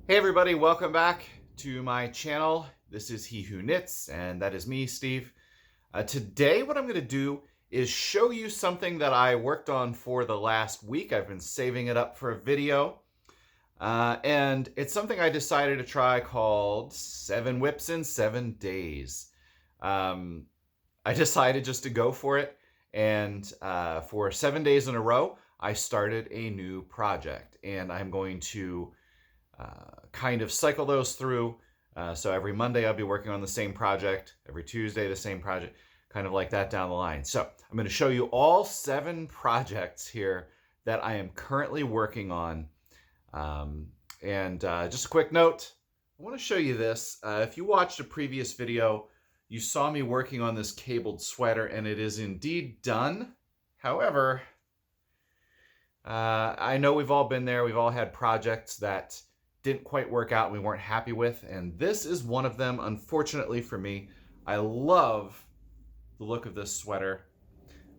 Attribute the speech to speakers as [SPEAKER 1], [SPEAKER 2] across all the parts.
[SPEAKER 1] Hey everybody, welcome back to my channel. This is He Who Knits, and that is me, Steve. Today what I'm going to do is show you something that I worked on for the last week. I've been saving it up for a video. And it's something I decided to try called 7 Whips in 7 Days. I decided just to go for it, and for 7 days in a row, I started a new project, and I'm going to kind of cycle those through. So every Monday I'll be working on the same project, every Tuesday the same project, kind of like that down the line. So I'm going to show you all 7 projects here that I am currently working on. Just a quick note, I want to show you this. If you watched a previous video, you saw me working on this cabled sweater, and it is indeed done. However, I know we've all been there. We've all had projects that didn't quite work out and we weren't happy with, and this is one of them, unfortunately for me. I love the look of this sweater,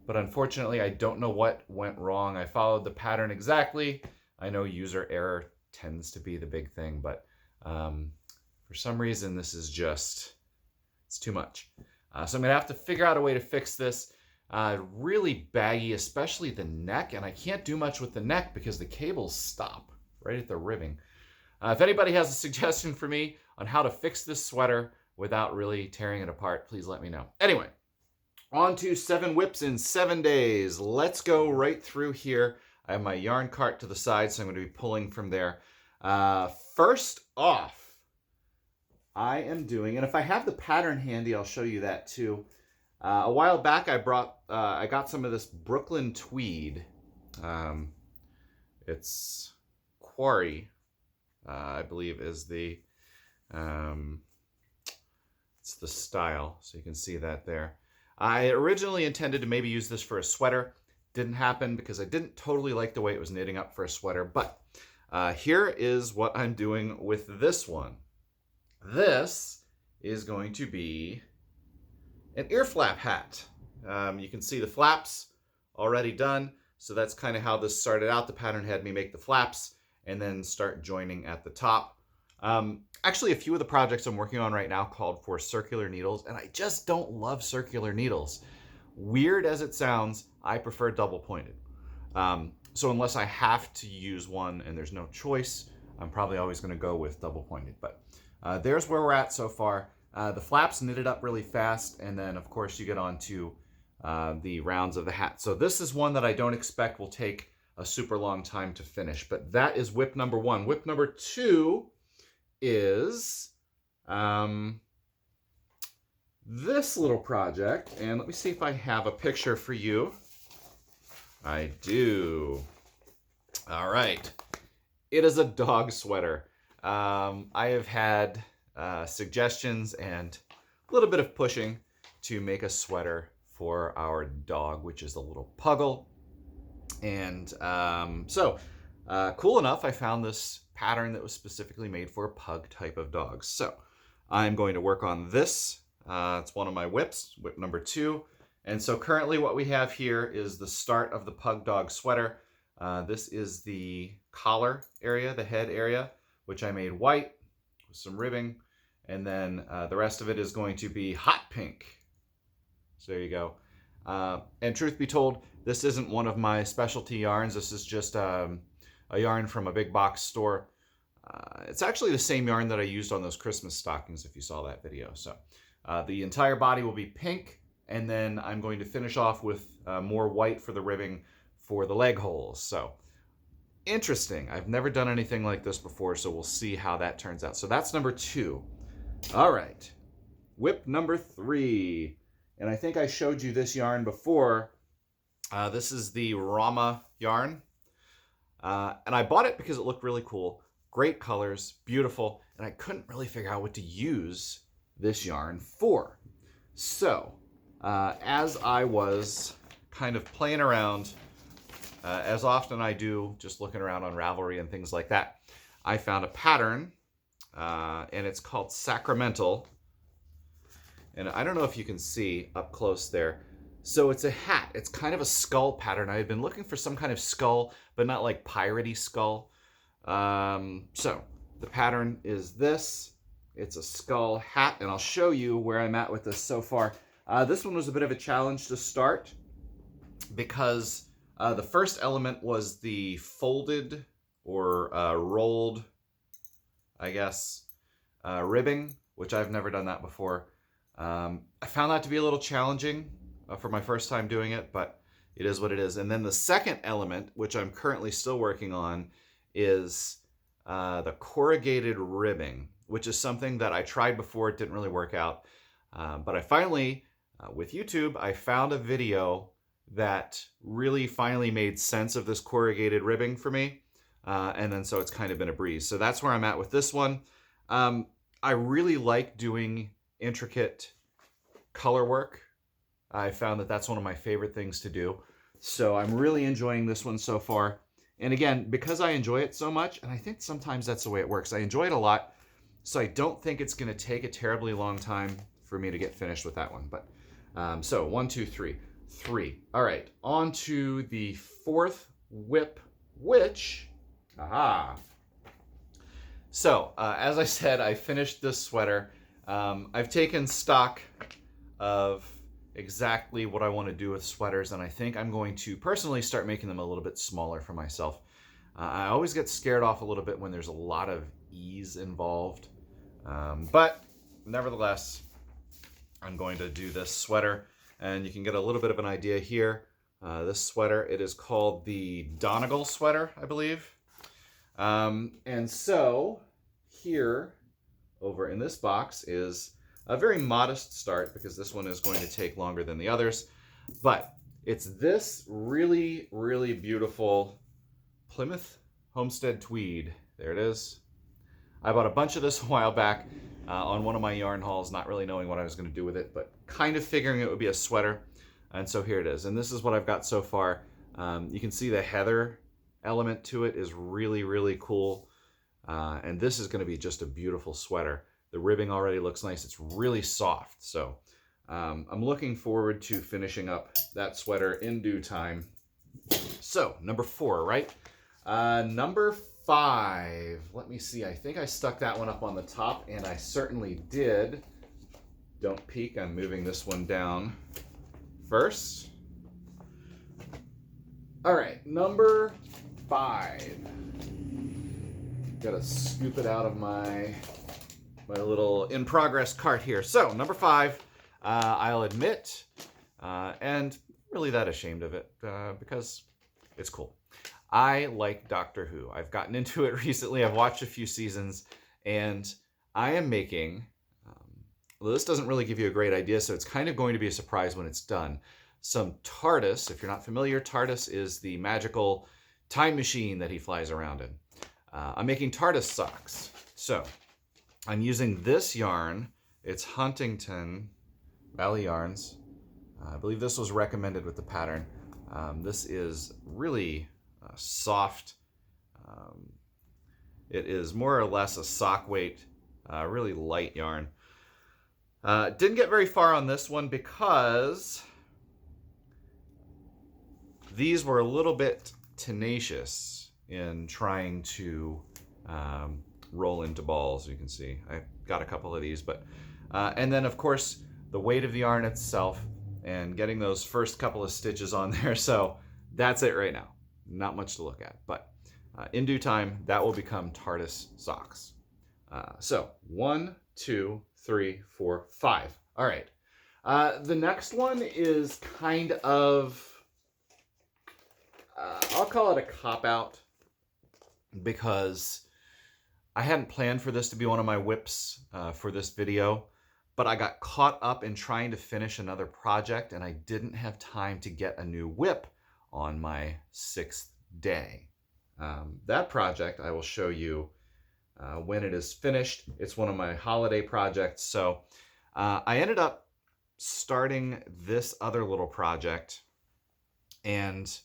[SPEAKER 1] but unfortunately I don't know what went wrong. I followed the pattern exactly. I know user error tends to be the big thing, but for some reason this is just, it's too much. So I'm gonna have to figure out a way to fix this. Really baggy, especially the neck, and I can't do much with the neck because the cables stop right at the ribbing. If anybody has a suggestion for me on how to fix this sweater without really tearing it apart, please let me know. Anyway, on to 7 whips in 7 days. Let's go right through here. I have my yarn cart to the side, so I'm going to be pulling from there. First off, I am doing, and if I have the pattern handy, I'll show you that too. A while back, I got some of this Brooklyn tweed. It's Quarry, I believe is the, it's the style. So you can see that there. I originally intended to maybe use this for a sweater. Didn't happen because I didn't totally like the way it was knitting up for a sweater. But here is what I'm doing with this one. This is going to be an ear flap hat. You can see the flaps already done. So that's kind of how this started out. The pattern had me make the flaps and then start joining at the top. Actually, a few of the projects I'm working on right now called for circular needles, and I just don't love circular needles. Weird as it sounds, I prefer double pointed. So unless I have to use one and there's no choice, I'm probably always going to go with double pointed. But there's where we're at so far. The flaps knitted up really fast, and then of course you get on to the rounds of the hat. So this is one that I don't expect will take a super long time to finish, but that is whip number 1. Whip number 2 is this little project, and let me see if I have a picture for you. I do. All right. It is a dog sweater. I have had suggestions and a little bit of pushing to make a sweater for our dog, which is a little puggle. And cool enough, I found this pattern that was specifically made for a pug type of dogs. So I'm going to work on this. It's one of my whips, whip number 2. And so currently what we have here is the start of the Pug Dog Sweater. This is the collar area, the head area, which I made white with some ribbing. And then the rest of it is going to be hot pink. So there you go. And truth be told, this isn't one of my specialty yarns. This is just a yarn from a big box store. It's actually the same yarn that I used on those Christmas stockings, if you saw that video. So the entire body will be pink, and then I'm going to finish off with more white for the ribbing for the leg holes. So interesting. I've never done anything like this before, so we'll see how that turns out. So that's number 2. All right. Whip number 3. And I think I showed you this yarn before. This is the Rama Yarn. And I bought it because it looked really cool. Great colors, beautiful. And I couldn't really figure out what to use this yarn for. So, as I was kind of playing around, as often I do, just looking around on Ravelry and things like that, I found a pattern, and it's called Sacramental. And I don't know if you can see up close there. So it's a hat. It's kind of a skull pattern. I had been looking for some kind of skull, but not like piratey skull. So The pattern is this. It's a skull hat, and I'll show you where I'm at with this so far. This one was a bit of a challenge to start because the first element was the folded or rolled, I guess, ribbing, which I've never done that before. I found that to be a little challenging for my first time doing it, but it is what it is. And then the second element, which I'm currently still working on, is the corrugated ribbing, which is something that I tried before. It didn't really work out. But I finally, with YouTube, I found a video that really finally made sense of this corrugated ribbing for me. And then so it's kind of been a breeze. So that's where I'm at with this one. I really like doing intricate color work. I found that that's one of my favorite things to do. So I'm really enjoying this one so far. And again, because I enjoy it so much, and I think sometimes that's the way it works, I enjoy it a lot, so I don't think it's going to take a terribly long time for me to get finished with that one. But so 1, 2, 3. 3. All right, on to the fourth whip, which, So, as I said, I finished this sweater. I've taken stock of exactly what I want to do with sweaters, and I think I'm going to personally start making them a little bit smaller for myself. I always get scared off a little bit when there's a lot of ease involved, but nevertheless, I'm going to do this sweater, and you can get a little bit of an idea here. This sweater, it is called the Donegal Sweater, I believe. And so here, over in this box, is a very modest start, because this one is going to take longer than the others. But it's this really, really beautiful Plymouth Homestead tweed. There it is. I bought a bunch of this a while back on one of my yarn hauls, not really knowing what I was going to do with it, but kind of figuring it would be a sweater. And so here it is. And this is what I've got so far. You can see the heather element to it is really, really cool. And this is going to be just a beautiful sweater. The ribbing already looks nice. It's really soft. So I'm looking forward to finishing up that sweater in due time. So number 4, right? Number 5. Let me see. I think I stuck that one up on the top, and I certainly did. Don't peek. I'm moving this one down first. All right, number 5. Gotta scoop it out of my little in progress cart here. So number 5, I'll admit, and really that ashamed of it, because it's cool. I like Doctor Who. I've gotten into it recently. I've watched a few seasons, and I am making, well, this doesn't really give you a great idea, so it's kind of going to be a surprise when it's done. Some TARDIS. If you're not familiar, TARDIS is the magical time machine that he flies around in. I'm making TARDIS socks. So I'm using this yarn. It's Huntington Valley Yarns. I believe this was recommended with the pattern. This is really soft. It is more or less a sock weight, really light yarn. Didn't get very far on this one because these were a little bit tenacious in trying to roll into balls. You can see I got a couple of these, but and then of course the weight of the yarn itself and getting those first couple of stitches on there. So that's it right now. Not much to look at, but in due time that will become TARDIS socks. So 1, 2, 3, 4, 5. All right. The next one is kind of, I'll call it a cop-out, because I hadn't planned for this to be one of my whips for this video, but I got caught up in trying to finish another project, and I didn't have time to get a new whip on my 6th day. That project I will show you when it is finished. It's one of my holiday projects. So I ended up starting this other little project, and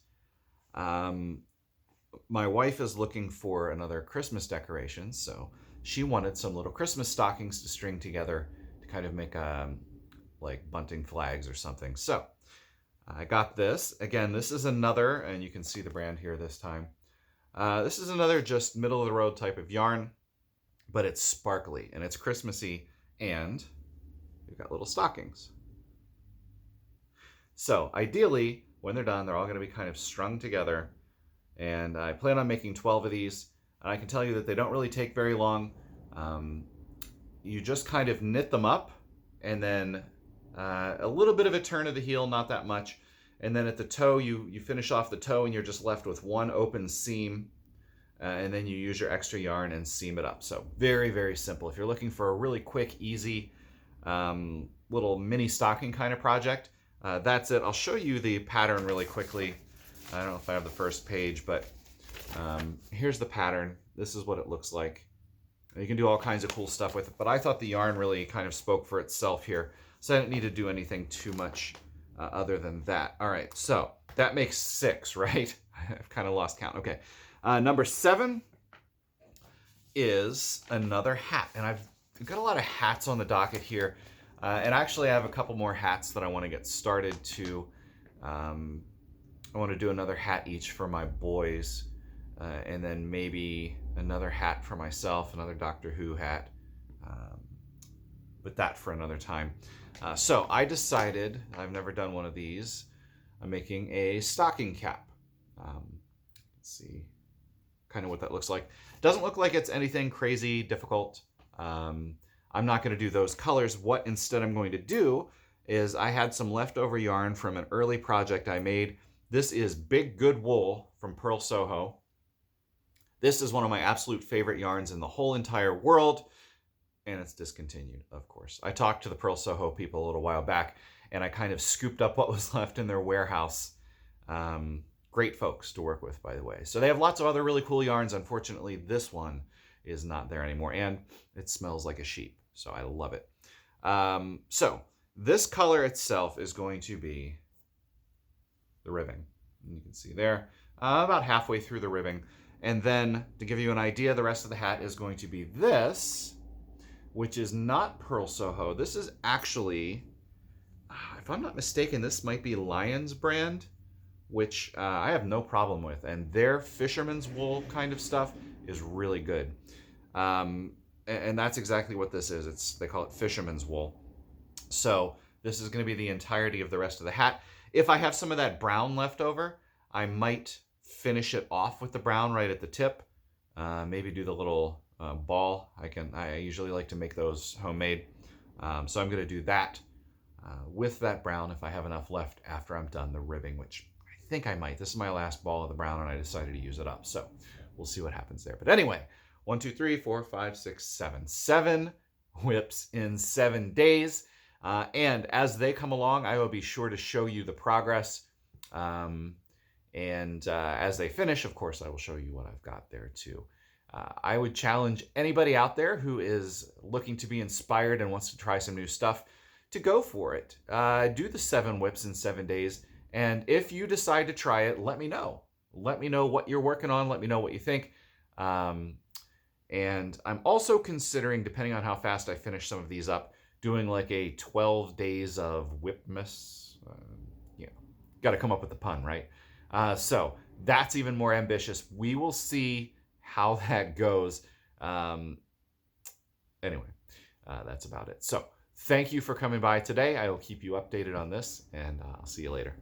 [SPEAKER 1] my wife is looking for another Christmas decoration, so she wanted some little Christmas stockings to string together to kind of make like bunting flags or something. So I got this. Again, this is another, and you can see the brand here this time. This is another just middle of the road type of yarn. but it's sparkly and it's Christmassy, and we've got little stockings. So ideally, when they're done, they're all going to be kind of strung together, and I plan on making 12 of these, and I can tell you that they don't really take very long. You just kind of knit them up, and then a little bit of a turn of the heel, not that much, and then at the toe, you finish off the toe, and you're just left with one open seam, and then you use your extra yarn and seam it up. So very, very simple. If you're looking for a really quick, easy little mini stocking kind of project, that's it. I'll show you the pattern really quickly. I don't know if I have the first page, but here's the pattern. This is what it looks like. You can do all kinds of cool stuff with it, but I thought the yarn really kind of spoke for itself here, so I didn't need to do anything too much other than that. All right, so that makes 6, right? I've kind of lost count. Okay, number 7 is another hat, and I've got a lot of hats on the docket here. And actually, I have a couple more hats that I want to get started to. I want to do another hat each for my boys, and then maybe another hat for myself, another Doctor Who hat, but that for another time. So I decided, I've never done one of these, I'm making a stocking cap. Let's see kind of what that looks like. Doesn't look like it's anything crazy difficult. I'm not going to do those colors. What instead I'm going to do is I had some leftover yarn from an early project I made. This is Big Good Wool from Pearl Soho. This is one of my absolute favorite yarns in the whole entire world, and it's discontinued, of course. I talked to the Pearl Soho people a little while back, and I kind of scooped up what was left in their warehouse. Great folks to work with, by the way. So they have lots of other really cool yarns. Unfortunately, this one is not there anymore, and it smells like a sheep, so I love it. So this color itself is going to be the ribbing. And you can see there, about halfway through the ribbing. And then, to give you an idea, the rest of the hat is going to be this, which is not Pearl Soho. This is actually, if I'm not mistaken, this might be Lion's brand, which I have no problem with. And their fisherman's wool kind of stuff is really good. And that's exactly what this is. They call it fisherman's wool. So this is going to be the entirety of the rest of the hat. If I have some of that brown left over, I might finish it off with the brown right at the tip. Maybe do the little ball. I usually like to make those homemade. So I'm going to do that with that brown if I have enough left after I'm done the ribbing, which I think I might. This is my last ball of the brown, and I decided to use it up. So we'll see what happens there. But anyway, 1, 2, 3, 4, 5, 6, 7. 7 whips in 7 days. And as they come along, I will be sure to show you the progress. And as they finish, of course, I will show you what I've got there too. I would challenge anybody out there who is looking to be inspired and wants to try some new stuff to go for it. Do the 7 whips in 7 days. And if you decide to try it, let me know. Let me know what you're working on. Let me know what you think. And I'm also considering, depending on how fast I finish some of these up, doing like a 12 days of whipmas. Got to come up with the pun, right? So that's even more ambitious. We will see how that goes. Anyway, that's about it. So thank you for coming by today. I will keep you updated on this, and I'll see you later.